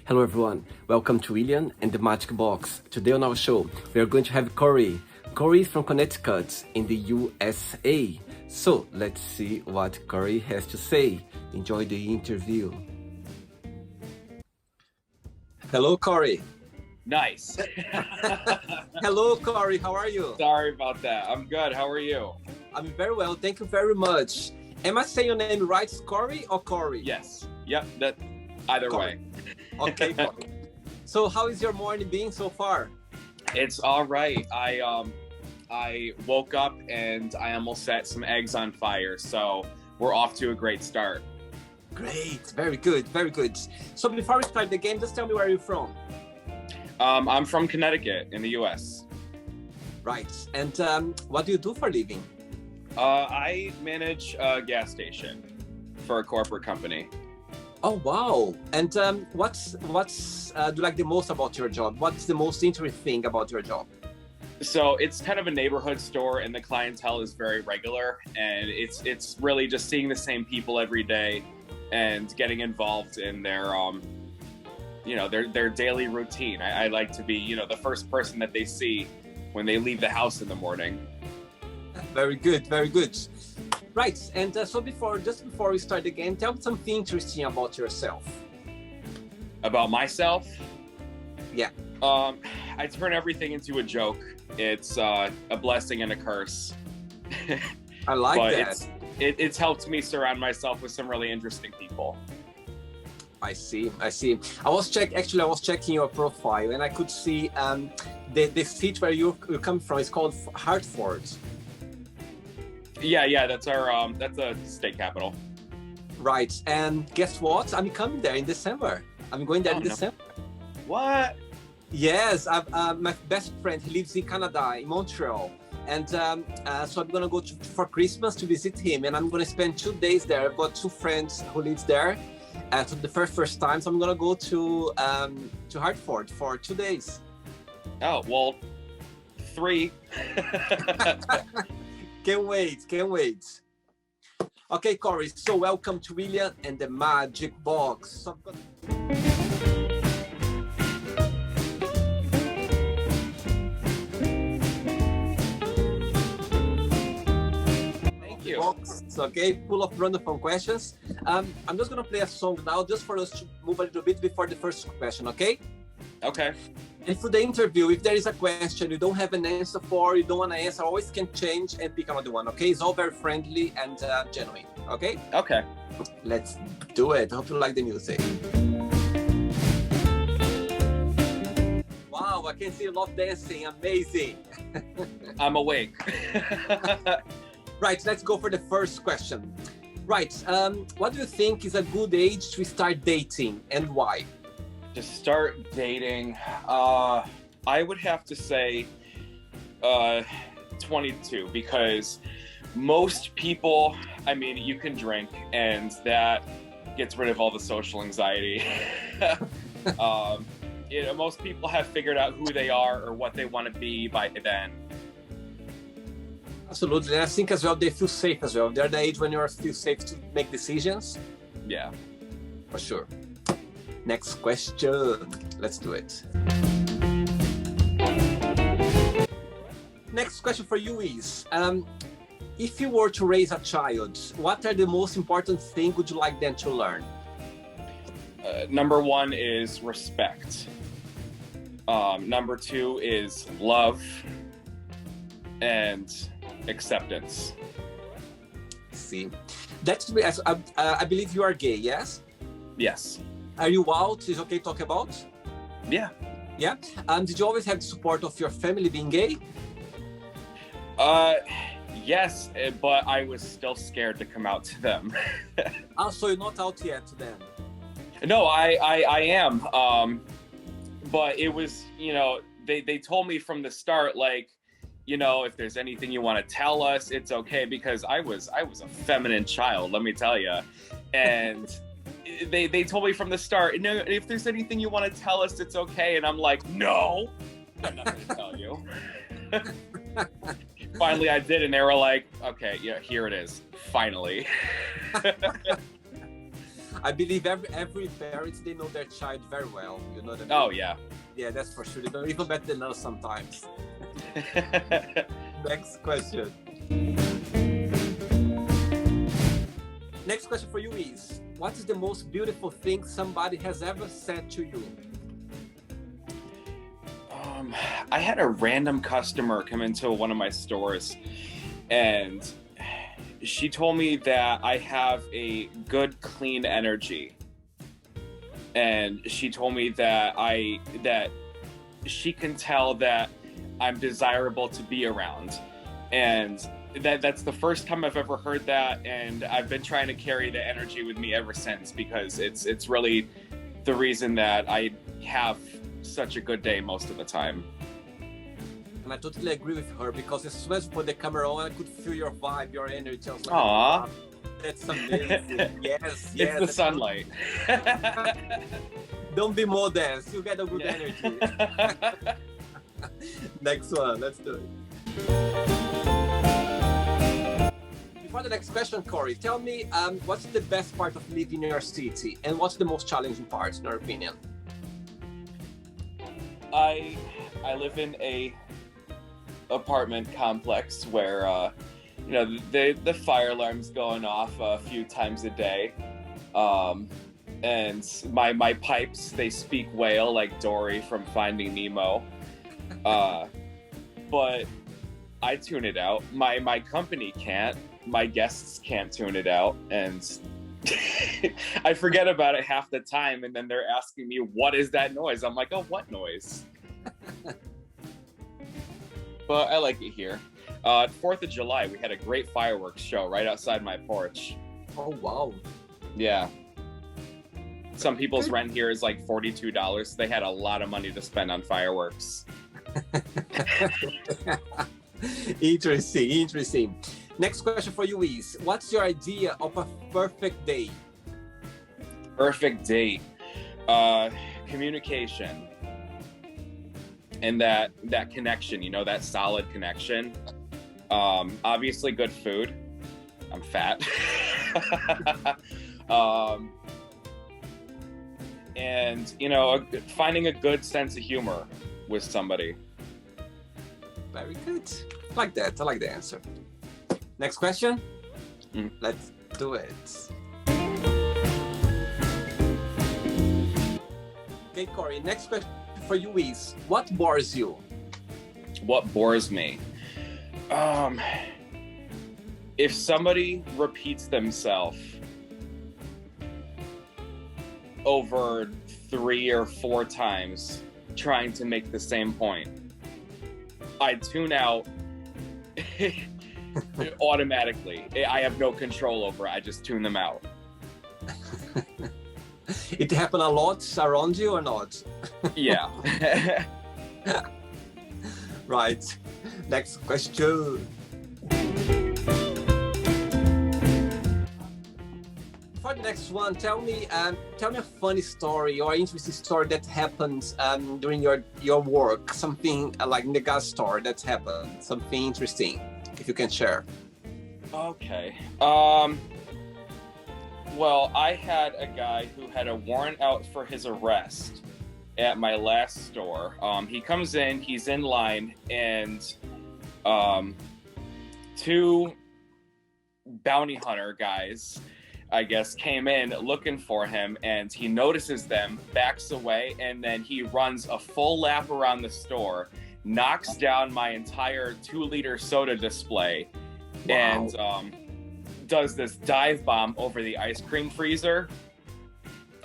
Hello everyone, welcome to William and the Magic Box. Today on our show, we are going to have Corey. Corey is from Connecticut in the USA. So let's see what Corey has to say. Enjoy the interview. Hello Corey. Nice. Hello Corey, how are you? Sorry about that. I'm good. How are you? I'm very well, thank you very much. Am I saying your name right, Corey or Corey? Yes. Yep. That either Corey. way. Okay, Corey. So how is your morning being so far? It's all right. I woke up and I almost set some eggs on fire, so we're off to a great start. Great, very good, very good. So before we start the game, just tell me where you're from. I'm from Connecticut in the US. Right, and what do you do for a living? I manage a gas station for a corporate company. Oh wow! And what's do you like the most about your job? What's the most interesting thing about your job? So it's kind of a neighborhood store, and the clientele is very regular, and it's really just seeing the same people every day and getting involved in their their daily routine. I like to be the first person that they see when they leave the house in the morning. Very good, very good. Right, and so before we start the game, tell me something interesting about yourself. About myself? Yeah. I turn everything into a joke. It's a blessing and a curse. I like but that. It's helped me surround myself with some really interesting people. I see. I was checking your profile and I could see the city where you come from is called Hartford. Yeah, that's our that's a state capital. Right, and guess what? I'm coming there in December. I'm going there in December. What? Yes, my best friend, he lives in Canada, in Montreal. And so I'm going to go for Christmas to visit him. And I'm going to spend 2 days there. I've got 2 friends who live there. So the first time, so I'm going to go to Hartford for 2 days. Oh, well, 3. Can't wait. Okay, Corey, so welcome to William and the Magic Box. So box, okay, full of random questions. I'm just gonna play a song now just for us to move a little bit before the first question, okay? Okay. And for the interview, if there is a question you don't have an answer for, you don't want to answer, always can change and pick another one, okay? It's all very friendly and genuine, okay? Okay. Let's do it. Hope you like the music. Wow, I can see a lot of dancing. Amazing. I'm awake. Right, let's go for the first question. Right, what do you think is a good age to start dating and why? To start dating, I would have to say 22, because most people, I mean, you can drink and that gets rid of all the social anxiety. Most people have figured out who they are or what they want to be by then. Absolutely, and I think as well they feel safe as well. They're the age when you feel safe to make decisions. Yeah, for sure. Next question. Let's do it. Next question for you is, if you were to raise a child, what are the most important things would you like them to learn? Number 1 is respect. Number 2 is love and acceptance. See, that's I believe you are gay, yes? Yes. Are you out? Is okay to talk about? Yeah. Yeah. Did you always have the support of your family being gay? Yes, but I was still scared to come out to them. So you're not out yet to them? No, I am. But it was, they told me from the start, like, if there's anything you want to tell us, it's okay, because I was a feminine child, let me tell you. And they told me from the start, no, if there's anything you want to tell us, it's okay. And I'm like, no, I'm not going to tell you. Finally, I did, and they were like, okay, yeah, here it is, finally. I believe every parent, they know their child very well. You know what I mean? Oh yeah. Yeah, that's for sure. They know even better than us sometimes. Next question. Next question for you is, what is the most beautiful thing somebody has ever said to you? I had a random customer come into one of my stores, and she told me that I have a good, clean energy. And she told me that she can tell that I'm desirable to be around. And that's the first time I've ever heard that, and I've been trying to carry the energy with me ever since, because it's really the reason that I have such a good day most of the time. And I totally agree with her, because as soon as you put the camera on, I could feel your vibe, your energy. I was like, aww, wow, that's amazing. Yes, it's the sunlight. Don't be modest, you get a good energy. Next one, let's do it. Before the next question, Corey, tell me what's the best part of living in your city, and what's the most challenging part in your opinion? I live in a apartment complex where the fire alarm's going off a few times a day, and my pipes, they speak whale like Dory from Finding Nemo, but I tune it out. My company can't. My guests can't tune it out, and I forget about it half the time, and then they're asking me, what is that noise? I'm like, oh, what noise? But I like it here. 4th of July, we had a great fireworks show right outside my porch. Oh, wow. Yeah. Some people's rent here is like $42. They had a lot of money to spend on fireworks. Interesting. Next question for you is, what's your idea of a perfect day? Perfect date. Communication. And that connection, that solid connection. Obviously good food. I'm fat. And, finding a good sense of humor with somebody. Very good. I like that. I like the answer. Next question. Let's do it. Okay, Corey, next question for you is, what bores you? What bores me? If somebody repeats themselves over 3 or 4 times trying to make the same point, I tune out automatically. I have no control over it. I just tune them out. It happen a lot around you or not? Yeah. Right. Next question. For the next one, tell me a funny story or interesting story that happened during your work. Something like in the gas store that happened. Something interesting, if you can share. Okay. Well, I had a guy who had a warrant out for his arrest at my last store. He comes in, he's in line, and 2 bounty hunter guys, I guess, came in looking for him, and he notices them, backs away, and then he runs a full lap around the store, knocks down my entire 2-liter soda display, wow, and does this dive bomb over the ice cream freezer,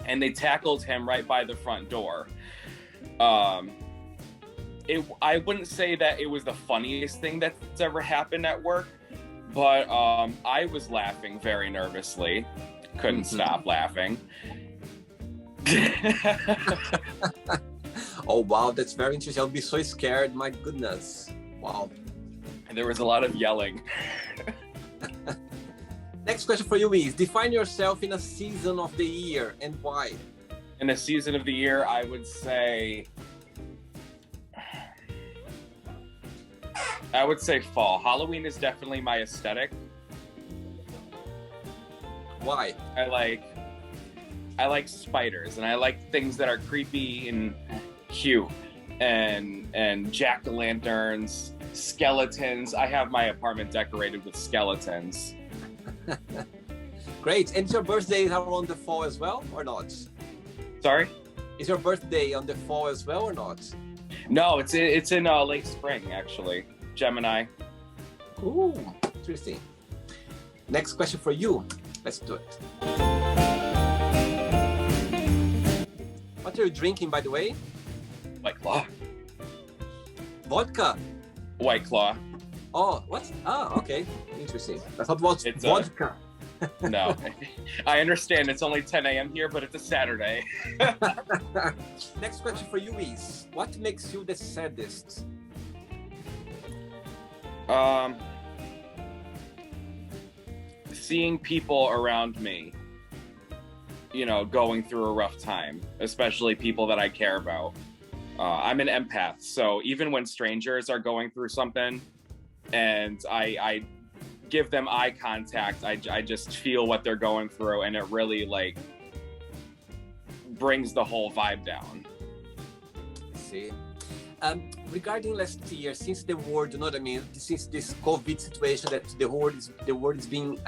and they tackled him right by the front door. I wouldn't say that it was the funniest thing that's ever happened at work, but I was laughing very nervously. Couldn't stop laughing. Oh, wow, that's very interesting. I'll be so scared. My goodness. Wow. And there was a lot of yelling. Next question for you is, define yourself in a season of the year and why? In a season of the year, I would say fall. Halloween is definitely my aesthetic. Why? I like spiders, and I like things that are creepy and cute, and jack-o'-lanterns, skeletons. I have my apartment decorated with skeletons. Great. And your birthday is around the fall as well, or not? Sorry? Is your birthday on the fall as well, or not? No, it's in late spring, actually. Gemini. Ooh, interesting. Next question for you. Let's do it. What are you drinking, by the way? White Claw. Vodka. White Claw. Oh, what? Ah, okay. Interesting. I thought it was It's vodka. No. I understand it's only 10 a.m. here, but it's a Saturday. Next question for you is, what makes you the saddest? Seeing people around me, you know, going through a rough time, especially people that I care about. I'm an empath, so even when strangers are going through something and I give them eye contact, I just feel what they're going through, and it really like brings the whole vibe down. See, regarding last year, since the world, you know what I mean, since this COVID situation that the world is being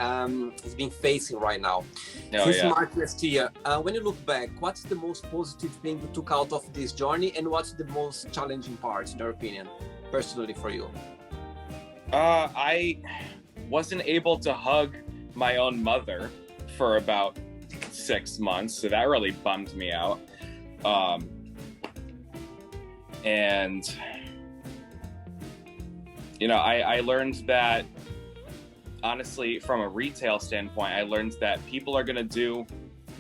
facing right now, since March last year, when you look back, what's the most positive thing you took out of this journey, and what's the most challenging part, in your opinion, personally for you? I wasn't able to hug my own mother for about 6 months, so that really bummed me out. And you know, I learned that, honestly, from a retail standpoint, I learned that people are going to do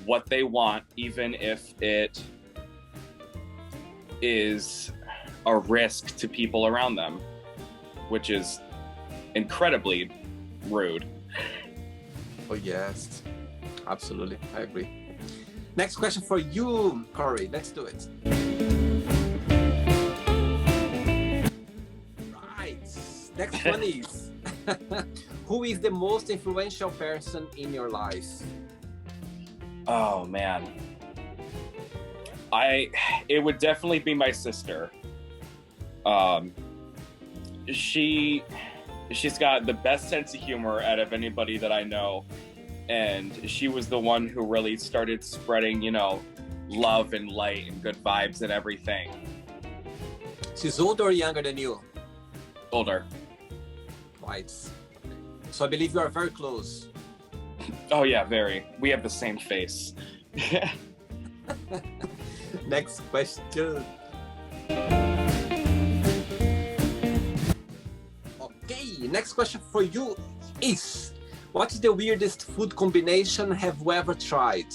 what they want, even if it is a risk to people around them, which is incredibly rude. Oh, yes, absolutely. I agree. Next question for you, Corey. Let's do it. Next one is, who is the most influential person in your life? Oh man, it would definitely be my sister. She's got the best sense of humor out of anybody that I know, and she was the one who really started spreading, you know, love and light and good vibes and everything. She's older or younger than you? Older. Right. So I believe you are very close. Oh yeah, very. We have the same face. Next question. Okay, next question for you is, what is the weirdest food combination have you ever tried?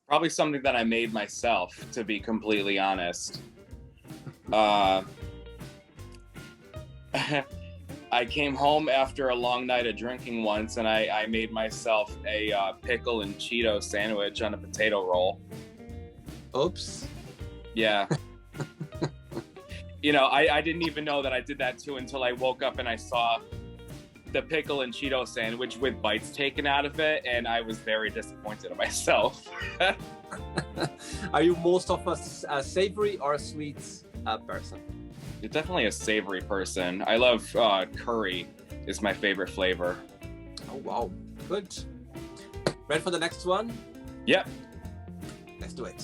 Probably something that I made myself, to be completely honest. I came home after a long night of drinking once, and I made myself a pickle and Cheeto sandwich on a potato roll. Oops. Yeah. You know, I didn't even know that I did that too until I woke up and I saw the pickle and Cheeto sandwich with bites taken out of it, and I was very disappointed in myself. Are you most of a savory or a sweet person? You're definitely a savory person. I love curry is my favorite flavor. Oh, wow. Good. Ready for the next one? Yep. Let's do it.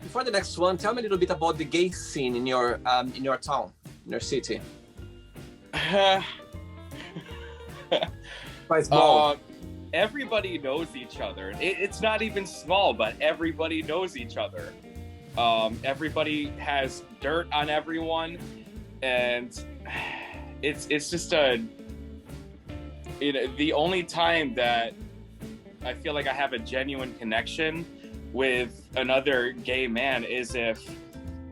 Before the next one, tell me a little bit about the gay scene in your town, in your city. Quite small. Everybody knows each other. It's not even small, but everybody knows each other. Everybody has dirt on everyone, and it's just the only time that I feel like I have a genuine connection with another gay man is if,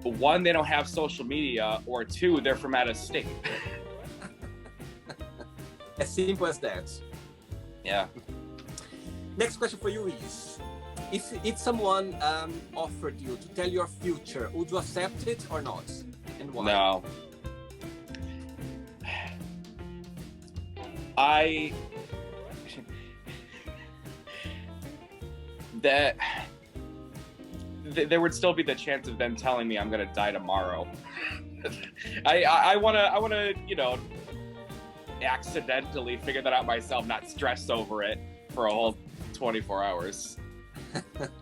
one, they don't have social media, or two, they're from out of state. As simple as that. Yeah. Next question for you is, if someone offered you to tell your future, would you accept it or not? And why? No. that there would still be the chance of them telling me I'm gonna die tomorrow. I wanna, you know, accidentally figure that out myself, not stress over it for a whole 24 hours.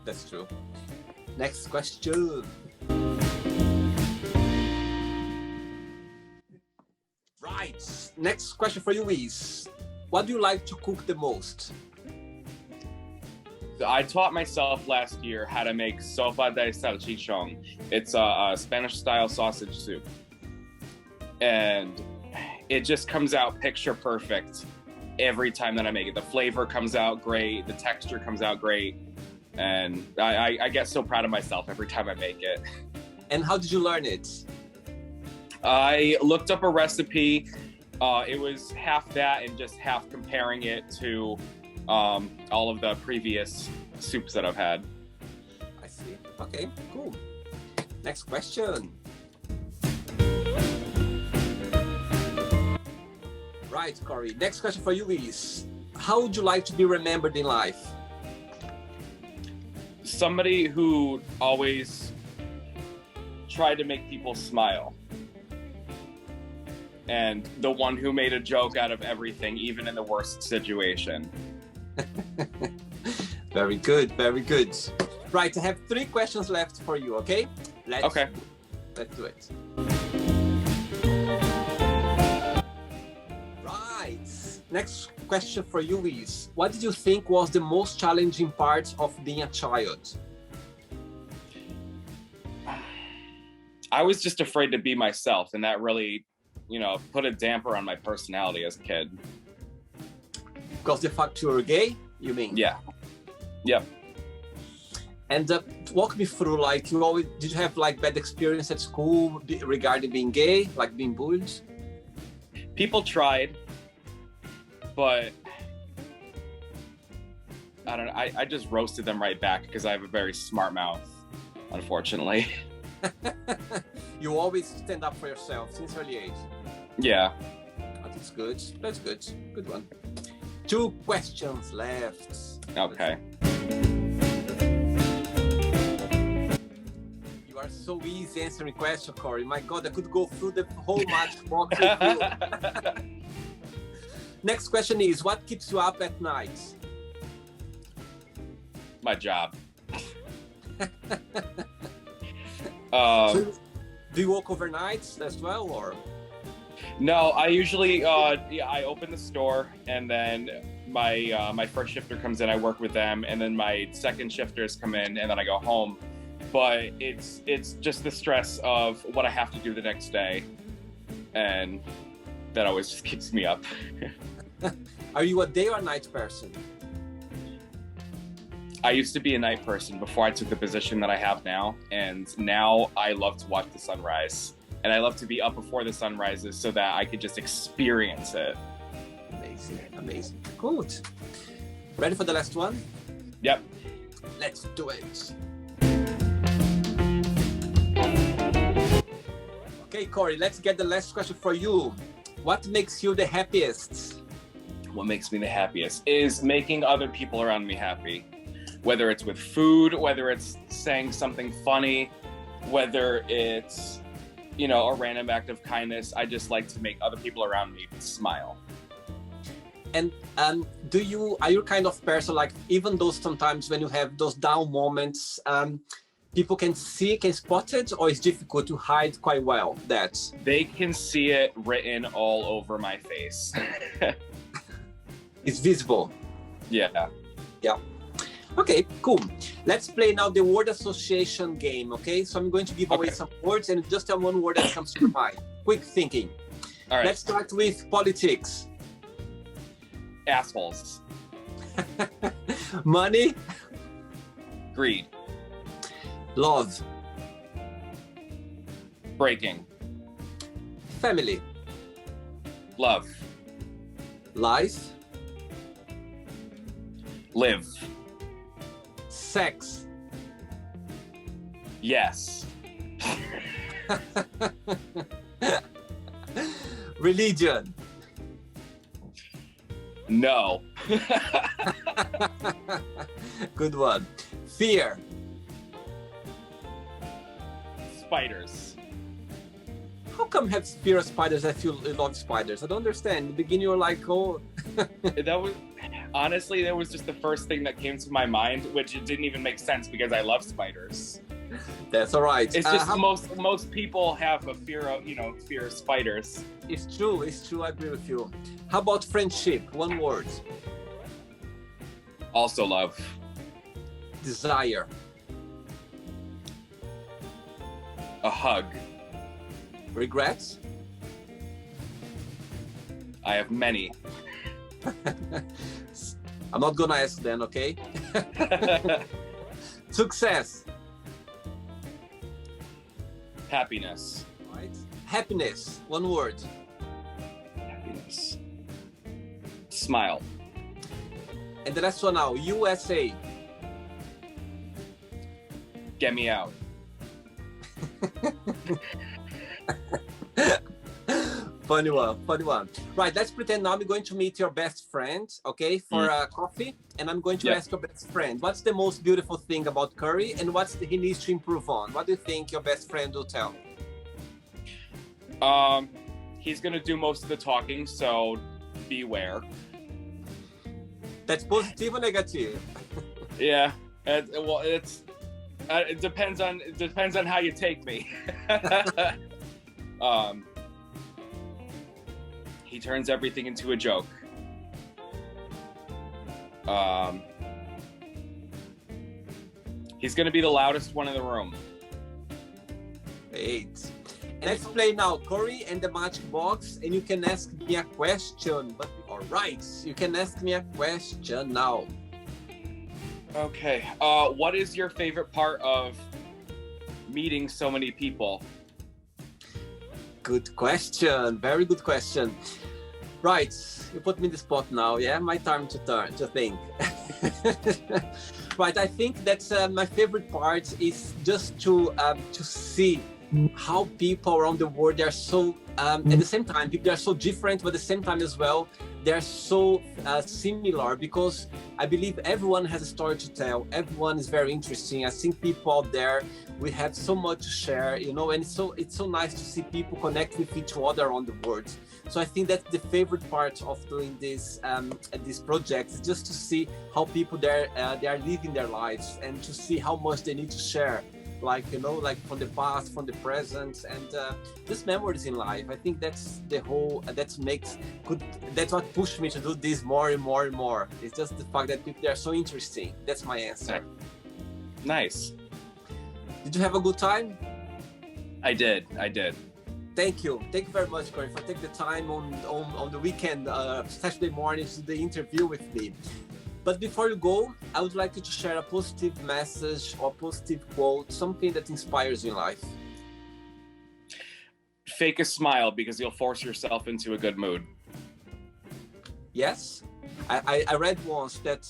That's true. Next question. Right. Next question for you is, what do you like to cook the most? I taught myself last year how to make sopa de salchichon. It's a Spanish-style sausage soup. And it just comes out picture perfect every time that I make it. The flavor comes out great, the texture comes out great, and I get so proud of myself every time I make it. And how did you learn it? I looked up a recipe. It was half that and just half comparing it to all of the previous soups that I've had. I see. Okay, cool. Next question. Right, Corey. Next question for you is, how would you like to be remembered in life? Somebody who always tried to make people smile. And the one who made a joke out of everything, even in the worst situation. Very good, very good. Right, I have 3 questions left for you, okay? Let's do it. Right, next question for you is, what did you think was the most challenging part of being a child? I was just afraid to be myself, and that really, you know, put a damper on my personality as a kid. Because the fact you were gay, you mean? Yeah. Yep. And walk me through, like, did you have like bad experience at school regarding being gay, like being bullied? People tried, but I don't know. I just roasted them right back because I have a very smart mouth, unfortunately. You always stand up for yourself since early age. Yeah. Oh, that's good. That's good. Good one. 2 questions left. Okay. You are so easy answering questions, Corey. My God, I could go through the whole match box with you. Next question is, what keeps you up at night? My job. So, do you work overnights as well, or? No, I usually I open the store, and then my first shifter comes in. I work with them, and then my second shifters come in, and then I go home. But it's just the stress of what I have to do the next day, and that always just keeps me up. Are you a day or night person? I used to be a night person before I took the position that I have now, and now I love to watch the sunrise. And I love to be up before the sun rises so that I could just experience it. Amazing, amazing. Good. Ready for the last one? Yep. Let's do it. Okay, Corey, let's get the last question for you. What makes you the happiest? What makes me the happiest is making other people around me happy. Whether it's with food, whether it's saying something funny, whether it's, you know, a random act of kindness. I just like to make other people around me smile. And are you kind of person, like, even though sometimes when you have those down moments, people can spot it, or it's difficult to hide quite well that? They can see it written all over my face. It's visible. Yeah. Yeah. Okay, cool. Let's play now the word association game, okay? So I'm going to give away some words, and just tell one word that comes to your mind. Quick thinking. All right. Let's start with politics. Assholes. Money. Greed. Love. Breaking. Family. Love. Life. Live. Sex. Yes. Religion. No. Good one. Fear. Spiders. How come you have fear of spiders if you love spiders? I don't understand. In the beginning, you're like, oh. That was honestly, that was just the first thing that came to my mind, which it didn't even make sense because I love spiders. That's all right. It's just most people have a fear of fear of spiders. It's true. It's true. I agree with you. How about friendship? One word. Also love. Desire. A hug. Regrets? I have many. I'm not gonna ask then, okay? Success. Happiness. Right. Happiness. One word. Happiness. Smile. And the last one now. USA. Get me out. Funny one, funny one. Right, let's pretend now I'm going to meet your best friend, okay, for coffee, and I'm going to ask your best friend, what's the most beautiful thing about Curry, and he needs to improve on? What do you think your best friend will tell? He's gonna do most of the talking, so beware. That's positive or negative? Yeah, well, it depends on how you take me. He turns everything into a joke. He's gonna be the loudest one in the room. Great. Let's play now, Corey and the Magic Box, and you can ask me a question. But all right, you can ask me a question now. Okay. What is your favorite part of meeting so many people? Good question. Very good question. Right, you put me in the spot now. Yeah, my time to think. Right, I think that my favorite part is just to see how people around the world, they're so at the same time, people are so different, but at the same time as well, they're so similar, because I believe everyone has a story to tell. Everyone is very interesting. I think people out there, we have so much to share, and it's so nice to see people connect with each other around the world. So I think that's the favorite part of doing this project, is just to see how people they are living their lives, and to see how much they need to share, like from the past, from the present, and just memories in life. I think that's that's what pushed me to do this more and more and more. It's just the fact that people, they are so interesting. That's my answer. Nice. Did you have a good time? I did. Thank you very much, Corey, for taking the time on the weekend, Saturday morning, to do the interview with me. But before you go, I would like you to share a positive message or positive quote, something that inspires you in life. Fake a smile, because you'll force yourself into a good mood. Yes, I read once that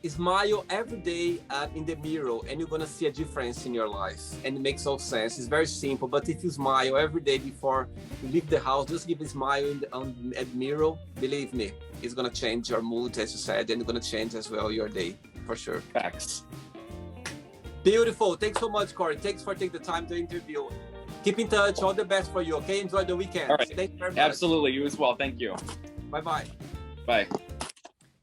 smile every day in the mirror, and you're gonna see a difference in your life, and it makes all sense. It's very simple, but if you smile every day before you leave the house, just give a smile at the mirror, believe me, it's gonna change your mood, as you said, and it's gonna change as well your day, for sure. Facts. Beautiful. Thanks so much, Corey. Thanks for taking the time to interview. Keep in touch. All the best for you, okay? Enjoy the weekend. All right. Thank you very much. Absolutely. You as well. Thank you. Bye-bye. Bye.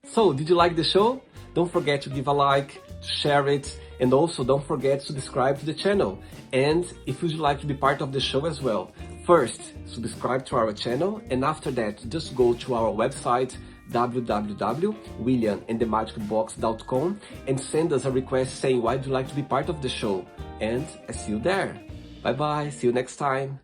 So, did you like the show? Don't forget to give a like, to share it, and also don't forget to subscribe to the channel. And if you'd like to be part of the show as well, first, subscribe to our channel, and after that, just go to our website, www.williamandthemagicbox.com, and send us a request saying why you'd like to be part of the show. And I see you there. Bye-bye. See you next time.